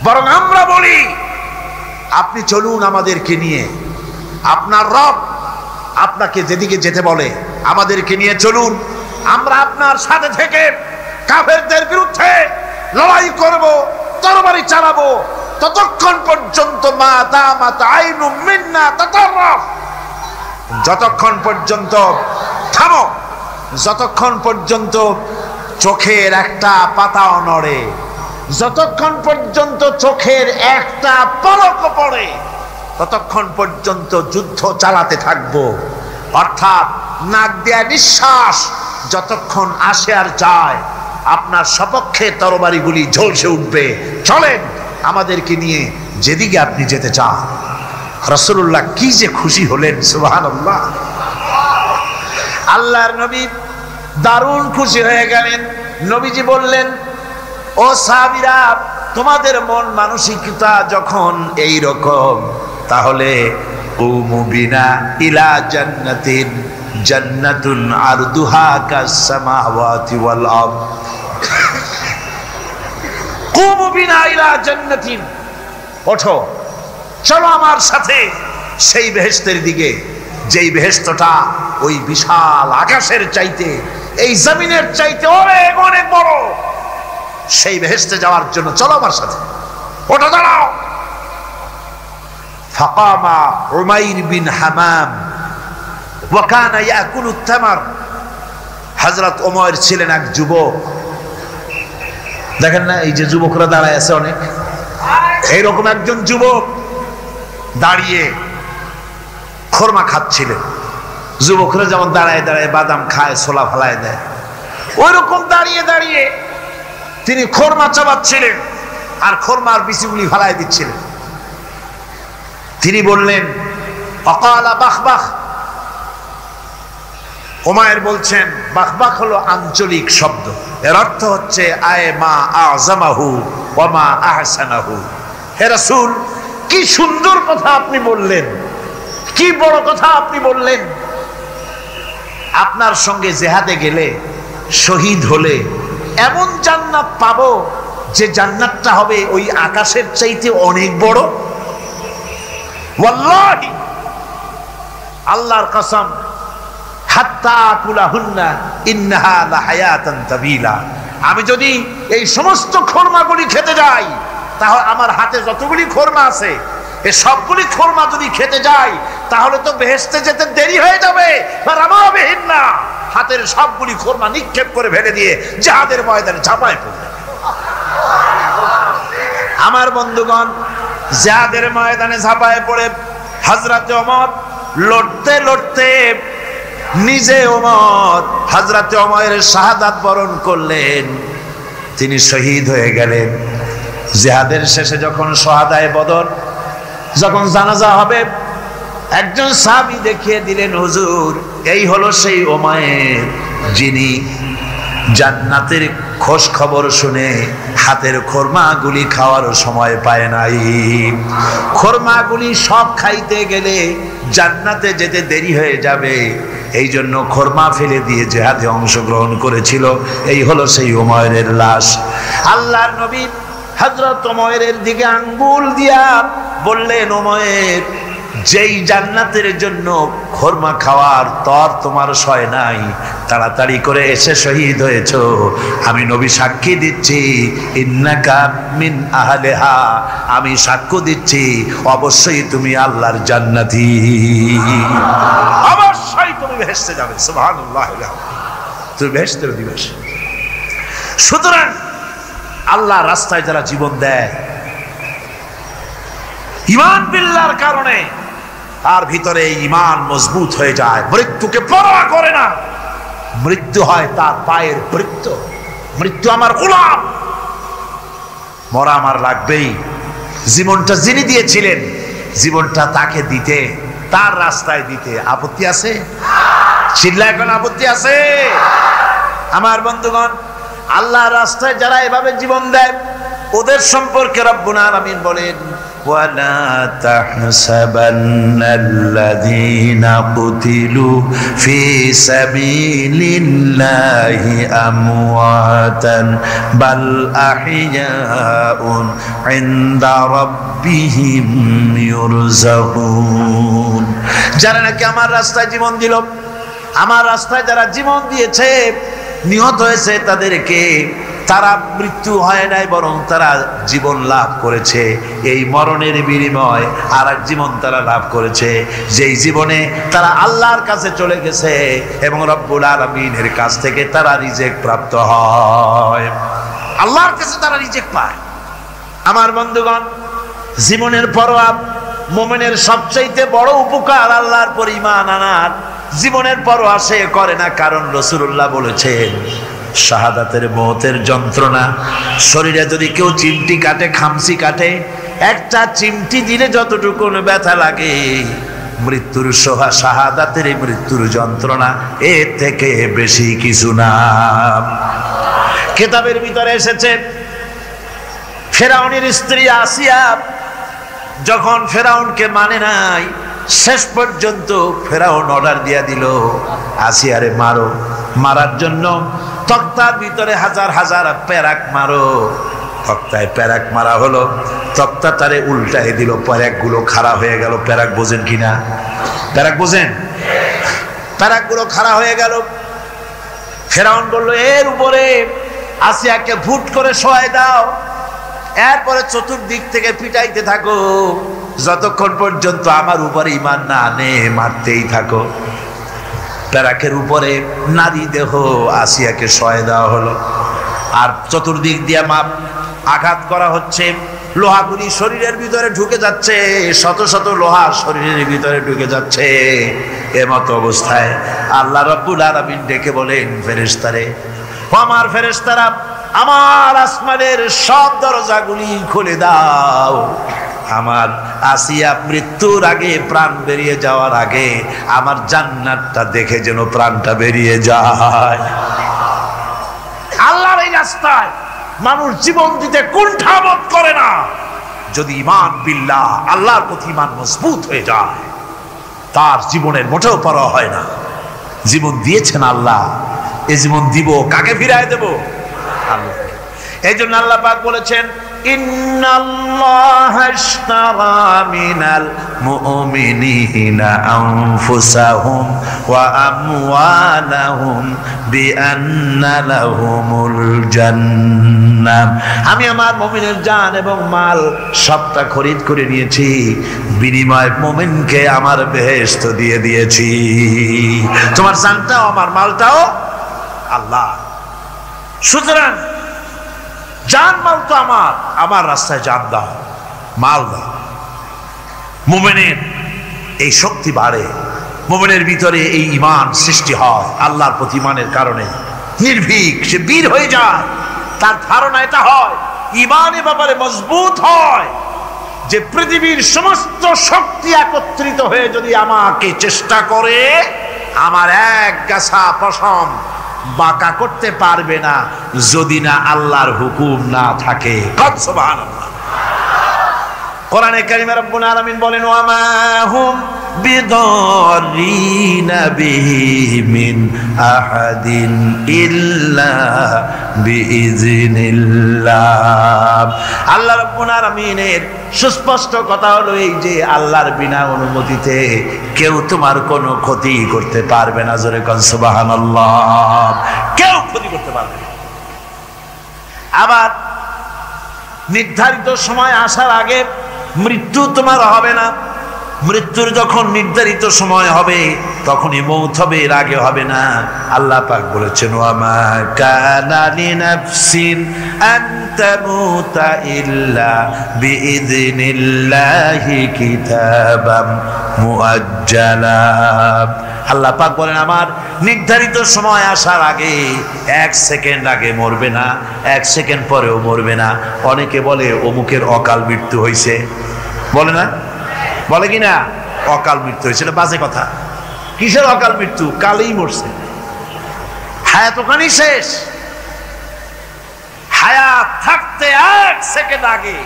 বরং আমরা বলি আপনি চলুন আমাদেরকে নিয়ে, আপনার রব আপনাকে যেদিকে যেতে বলে আমাদেরকে নিয়ে চলুন, আমরা আপনার সাথে থেকে কাফেরদের বিরুদ্ধে লড়াই করব, তরবারি চালাবো, ততক্ষণ পর্যন্ত মা দামাত আইনু মিন্না তাতাররাফ, যতক্ষণ পর্যন্ত থামো, যতক্ষণ পর্যন্ত চোখের একটা পাতাও নড়ে, যতক্ষণ পর্যন্ত চোখের একটা পলক পড়ে, ততক্ষণ পর্যন্ত যুদ্ধ চালাতে থাকবো। অর্থাৎ নাক দেয়া নিঃশ্বাস যতক্ষণ আসে আর যায়, আপনার সপক্ষে তরবারিগুলি ঝলসে উঠবে। চলেন আমাদেরকে নিয়ে যেদিকে আপনি যেতে চান। রাসূলুল্লাহ কি যে খুশি হলেন, সুবহানাল্লাহ। আল্লাহর নবী দারুণ খুশি হয়ে গেলেন। নবীজি বললেন, ও সাহাবীরা, তোমাদের মন মানসিকতা যখন এই রকম, তাহলে কুমু বিনা ইলা জান্নাতিন জান্নাতুন আরদুহা কাস সামাওয়াতি ওয়াল আরদ, কুমু বিনা ইলা জান্নাতিন, ওঠো চলো আমার সাথে সেই বেহেশতের দিকে, যেই বেহেশতটা ওই বিশাল আকাশের চাইতে, এই জমিনের চাইতে অনেক অনেক বড়। সেই বেহেশতে যাওয়ার জন্য চলো আমার সাথে, ওঠো, দাঁড়াও। ফাকামা উমাইর বিন হামাম ওয়া কানা ইয়াকুলু তামার। হযরত ওমর ছিলেন এক যুবক। দেখেন না, এই যে যুবকরা দাঁড়ায় আছে অনেক, এইরকম একজন যুবক দাঁড়িয়ে খোরমা খাচ্ছিলেন। যুবকরা যেমন দাঁড়ায় দাঁড়ায় বাদাম খায়, ছোলা ফালায় দেয়, ওই রকম দাঁড়িয়ে দাঁড়িয়ে তিনি খোরমা চাবাচ্ছিলেন আর খোরমার বিচিগুলি ফালায় দিচ্ছিলেন। তিনি বললেন, অকালা বাখ বাখ, উমায়ের বলছেন, বাকবাক হলো আঞ্চলিক শব্দ, এর অর্থ হচ্ছে আয়ে মা আযমাহু ওয়া মা আহসানাহু। হে রাসূল, কি সুন্দর কথা আপনি বললেন, কি বড় কথা আপনি বললেন। আপনার সঙ্গে জিহাদে গেলে, শহীদ হলে এমন জান্নাত পাবো যে জান্নাতটা হবে ওই আকাশের চাইতে অনেক বড়। ওয়াল্লাহি, আল্লাহর কসম, হাত্তা আকুলাহুন্না ইন্নাহা লাহায়াতান তাবিলা। আমি যদি এই সমস্ত খোরমাগুলি খেতে যাই, তাহলে আমার হাতে যতগুলি খোরমা আছে এই সবগুলি খোরমা যদি খেতে যাই তাহলে তো বেহেশতে যেতে দেরি হয়ে যাবে। না, হাতের সবগুলি খোরমা নিক্ষেপ করে ফেলে দিয়ে জিহাদের ময়দানে ঝাঁপায় পড়বে। আমার বন্ধুগণ, জিহাদের ময়দানে ঝাঁপায় পড়ে হযরত ওমর লড়তে লড়তে নিজে ওমর হযরত ওমরের শাহাদাত বরণ করলেন, তিনি শহীদ হয়ে গেলেন। জিহাদের শেষে যখন শুহাদায়ে বদর যখন জানাজা হবে, একজন সাহাবী দেখিয়ে দিলেন, হুজুর, এই হলো সেই ওমর যিনি জান্নাতের খোঁজ খবর শুনে হাতের খোরমাগুলি খাওয়ার সময় পায় নাই। খোরমাগুলি সব খাইতে গেলে জান্নাতে যেতে দেরি হয়ে যাবে, এই জন্য খোরমা ফেলে দিয়ে জিহাদে অংশগ্রহণ করেছিল। এই হলো সেই ওমরের লাশ। আল্লাহর নবী হযরত ওমরের দিকে আঙ্গুল দিয়া বললেন, ওমর, যেই জান্নাতের জন্য খোরমা খাওয়ার তর তোমার সয় নাই, তাড়াতাড়ি করে এসে শহীদ হয়েছ, আমি নবী সাক্ষী দিচ্ছি, ইন্নাকা মিন আহলিহা, আমি সাক্ষ্য দিচ্ছি অবশ্যই তুমি আল্লাহর জান্নাতি, অবশ্যই তুমি বেহেশতে যাবে। সুবহানাল্লাহ, তুমি বেহেশতের অধিবাসী। সুতরাং আল্লাহর রাস্তায় যারা জীবন দেয় ঈমান বিল্লাহর কারণে, তার ভিতরে ঈমান মজবুত হয়ে যায়, মৃত্যুকে পরোয়া করে না। মৃত্যু হয় তার পায়ের বৃত্ত, মৃত্যু আমার গোলাম, মরা আমার লাগবেই। জীবনটা যিনি দিয়েছিলেন, জীবনটা তাকে দিতে, তার রাস্তায় দিতে আপত্তি আছে? চিল্লায় কোন আপত্তি আছে? আমার বন্ধুগণ, আল্লাহর রাস্তায় যারা এভাবে জীবন দেয়, ওদের সম্পর্কে রব্বুল আলামিন বলেন, ওয়ালা তাহসাবান্নাল্লাযীনা কুতিলু ফি সাবিলিল্লাহি আমওয়াতান বাল আহইয়াউন ইনদা রাব্বিহিম ইউরযাকুন। যারা নাকি আমার রাস্তায় জীবন দিল, আমার রাস্তায় যারা জীবন দিয়েছে, নিহত হয়েছে, তাদেরকে তারা মৃত্যু হয় নাই, বরং তারা জীবন লাভ করেছে। এই মরণের বিনিময় আর এক জীবন তারা লাভ করেছে, যেই জীবনে তারা আল্লাহর কাছে চলে গেছে এবং রব্বুল আলামিনের কাছ থেকে তারা রিজেক প্রাপ্ত হয়, আল্লাহর কাছে তারা রিজেক পায়। আমার বন্ধুগণ, জীবনের পরোয়া মুমিনের সবচাইতে বড় উপকার আল্লাহর পর ঈমান আনার। জীবনের পরোয়া সে করে না, কারণ রাসূলুল্লাহ বলেছেন, শাহাদাতের মওতের যন্ত্রণা, শরীরে যদি কেউ চিমটি কাটে, খামসি কাটে, একটা চিমটি দিলে যতটুকু ব্যথা লাগে, মৃত্যুর শাহাদাতের মৃত্যুর যন্ত্রণা এর থেকে বেশি কিছু না। কিতাবের ভিতরে এসেছে, ফেরাউনের স্ত্রী আসিয়া যখন ফেরাউনকে মানে নাই, শেষ পর্যন্ত ফেরাউন অর্ডার দিয়া দিল, আসিয়ারে মারো। মারার জন্য তক্তার ভিতরে হাজার হাজার প্যারাক মারো। তক্তায় প্যারাক মারা হলো, তক্তা তারে উল্টাই দিল, প্যারাকগুলো খাড়া হয়ে গেল। প্যারাক বোঝেন কিনা? প্যারাক বোঝেন? প্যারাকগুলো খাড়া হয়ে গেল। ফেরাউন বলল, এর উপরে আসিয়াকে ভুট করে শোয়াই দাও, এরপরে চতুর্দিক থেকে পিটাইতে থাকো, যতক্ষণ পর্যন্ত আমার উপরে ঈমান না আনে মারতেই থাকো। প্যারাকের উপরে নারী দেহ আসিয়াকে শোয়াই দেওয়া হলো, আর চতুর্দিক দিয়ে আঘাত করা হচ্ছে। লোহাগুলি শরীরের ভিতরে ঢুকে যাচ্ছে, শত শত লোহা শরীরের ভিতরে ঢুকে যাচ্ছে। এমত অবস্থায় আল্লাহ রাব্বুল আলামিন ডেকে বলেন, ফেরেশতারে, আমার ফেরেশতারা, আমার আসমানের সব দরজাগুলি খুলে দাও, আমার আসিয়া মৃত্যুর আগে, প্রাণ বেরিয়ে যাওয়ার আগে আমার জান্নাতটা দেখে যেন প্রাণটা বেরিয়ে যায়। আল্লাহর এই রাস্তায় মানুষ জীবন দিতে কুণ্ঠাবোধ করে না যদি ঈমান বিল্লাহ, আল্লাহর প্রতি ঈমান মজবুত হয়ে যায়। তার জীবনের মোটেও পরোয়া হয় না। জীবন দিয়েছেন আল্লাহ, এই জীবন দিব, কাকে ফিরায় দেব? আল্লাহ। এই জন্য আল্লাহ পাক বলেছেন, ইন্নাল্লাহা আশতারা মিনাল মুমিনিনা আনফুসাহুম ওয়া আমওয়ালাহুম বিআন্না লাহুমুল জান্নাহ। আমি আমার মুমিনের জান এবং মাল সবটা খরিদ করে নিয়েছি, বিনিময়ে মুমিনকে আমার বেহেশত দিয়ে দিয়েছি। তোমার জানটাও আমার মালটাও আল্লাহ। সুতরাং জান মাল তো আমার রাস্তায় জান দাও, মাল দাও। মুমিনের এই শক্তি বাড়ে, মুমিনের ভিতরে এই ঈমান সৃষ্টি হয় আল্লাহর প্রতি ঈমানের কারণে। নির্ভীক সে বীর হয়ে যায়। তার ধারণা এটা হয়, ঈমানের ব্যাপারে মজবুত হয় যে পৃথিবীর সমস্ত শক্তি একত্রিত হয়ে যদি আমাকে চেষ্টা করে, আমার এক গাছা পশম বাঁকা করতে পারবে না যদি না আল্লাহর হুকুম না থাকে। সুবহানাল্লাহ। কোরআনে কারিমে রব্বুল আলামিন বলেন, ওয়া মা হুম বিদারিনা বিহি মিন আহাদিন ইল্লা বিইজনিল্লাহ। আল্লাহ রব্বুল আলামিনের সুস্পষ্ট কথা হলো এই যে আল্লাহর বিনা অনুমতিতে কেউ তোমার কোনো ক্ষতি করতে পারবে না। জোরে কোন সুবহানাল্লাহ। কেউ ক্ষতি করতে পারবে না। আবার নির্ধারিত সময় আসার আগে মৃত্যু তোমার হবে না। মৃত্যুর যখন নির্ধারিত সময় হবে তখনই মৌত হবে, এর আগে হবে না। আল্লাহ পাক বলেছেন, ওয়া মা কানা লিনাফসিন আন তামুতা ইল্লা বিইযনিল্লাহি কিতাবাম মুআজ্জালা। আল্লাহ পাক বলেন, আমার নির্ধারিত সময় আসার আগে, এক সেকেন্ড আগে মরবে না, এক সেকেন্ড পরেও মরবে না। অনেকে বলে অমুকের অকাল মৃত্যু হয়েছে, বলে না? বলে কি না? অকাল মৃত্যু হয়েছে। এটা বাজে কথা। কিসের অকাল মৃত্যু? কালেই মরছে, হায়াত ওখানেই শেষ। হায়াত থাকতে এক সেকেন্ড আগে,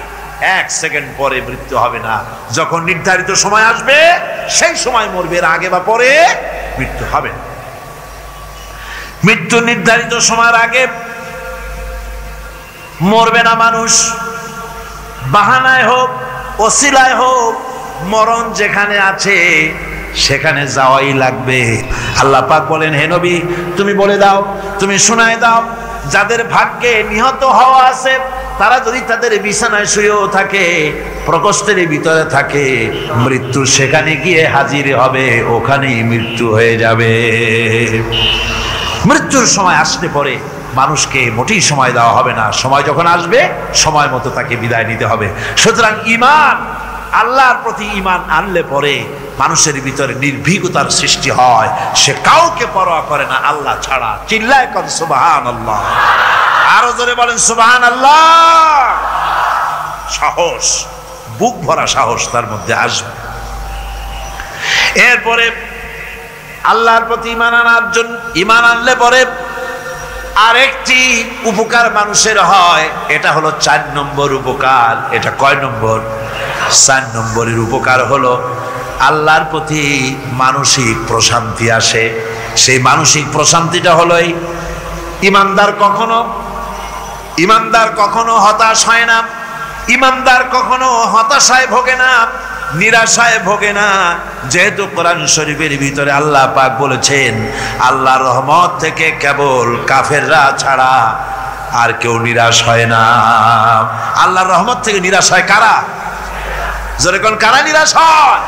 এক সেকেন্ড পরে মৃত্যু হবে না। যখন নির্ধারিত সময় আসবে সেই সময় মরবে, এর আগে বা পরে মৃত্যু হবে না। মৃত্যু নির্ধারিত সময়ের আগে মরবে না মানুষ। বাহানায় হোক, ওসিলায় হোক, মরণ যেখানে আছে সেখানে যাওয়াই লাগবে। আল্লাহ পাক বলেন, হে নবী তুমি বলে দাও, তুমি শোনায় দাও, যাদের ভাগ্যে নিহত হওয়া আছে তারা যদি তাদের বিছানায় শুয়েও থাকে, প্রকোষ্ঠের ভিতরে থাকে, মৃত্যু সেখানে গিয়ে হাজির হবে, ওখানেই মৃত্যু হয়ে যাবে। মৃত্যুর সময় আসলে পরে মানুষকে মোটেই সময় দেওয়া হবে না। সময় যখন আসবে সময় মতো তাকে বিদায় নিতে হবে। সুতরাং ঈমান, আল্লাহর প্রতি ঈমান আনলে পরে মানুষের ভিতরে নির্ভীকতার সৃষ্টি হয়। সে কাউকে পরোয়া করে না আল্লাহ ছাড়া। চিল্লায় কোন সুবহানাল্লাহ। আরো জোরে বলেন সুবহানাল্লাহ। সাহস, বুক ভরা সাহস তার মধ্যে আসবে। এরপরে আল্লাহর প্রতি ঈমান আনার জন্য, ঈমান আনলে পরে আরেকটি উপকার মানুষের হয়, এটা হলো 4 নম্বর উপকার। এটা কয় নম্বর? 4 নম্বরের উপকার হলো আল্লাহর প্রতি মানসিক প্রশান্তি আসে। সেই মানসিক প্রশান্তিটা হলো ইমানদার কখনো হতাশ হয় না। ইমানদার কখনো হতাশায় ভোগে না, নিরাশায় ভোগে না। যেহেতু কোরআন শরীফের ভিতরে আল্লাহ পাক বলেছেন, আল্লাহর রহমত থেকে কেবল কাফেররা ছাড়া আর কেউ নিরাশ হয় না। আল্লাহর রহমত থেকে নিরাশ হয় কারা? জোরে কোন, কারা নিরাশ হয়?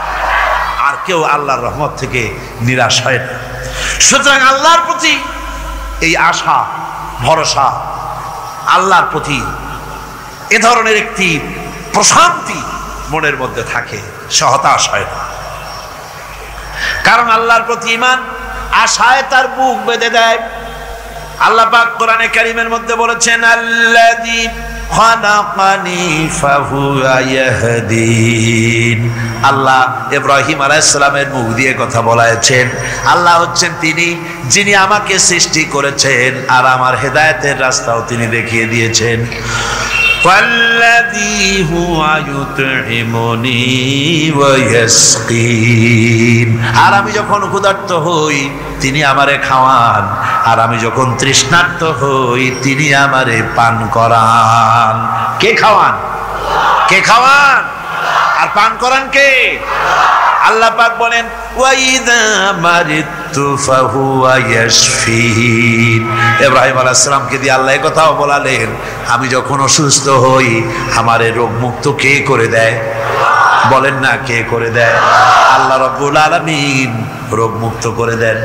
আর কেউ আল্লাহর রহমত থেকে নিরাশ হয় না। সুতরাং আল্লাহর প্রতি এই আশা, ভরসা, আল্লাহর প্রতি এ ধরনের একটি প্রশান্তি মনের মধ্যে থাকে, সে হতাশ হয় না। কারণ আল্লাহর প্রতি ঈমান আশায় তার বুক বেঁধে দেয়। আল্লাহ পাক কোরআনে কারীমের মধ্যে বলেছেন, আল্লাযী খালাকানি ফাহুয়া ইয়াহদিন। আল্লাহ ইব্রাহিম আলাইহিস সালামের মুখ দিয়ে কথা বলাছেন। আল্লাহ হচ্ছেন তিনি যিনি আমাকে সৃষ্টি করেছেন আর আমার হেদায়েতের রাস্তাও তিনি দেখিয়ে দিয়েছেন। ওয়াল্লাযী হুয়া ইউতঈমুনি ওয়া ইয়াসকিন। আর আমি যখন ক্ষুধার্ত হই তিনি আমারে খাওয়ান, আর আমি যখন তৃষ্ণার্ত হই তিনি আমারে পান করান। কে খাওয়ান? কে খাওয়ান আর পান করান কে? আল্লাহ পাক বলেন ওয়াইদা মারিতু ফাহুয়া ইয়াশফিন। ইব্রাহিম আলাইহিস সালামকে দিয়ে আল্লাহ এই কথাও বলালেন, আমি যখন অসুস্থ হই আমারে রোগ মুক্ত কে করে দেয়? বলেন না কে করে দেয়? আল্লাহ রাব্বুল আলামিন রোগ মুক্ত করে দেন।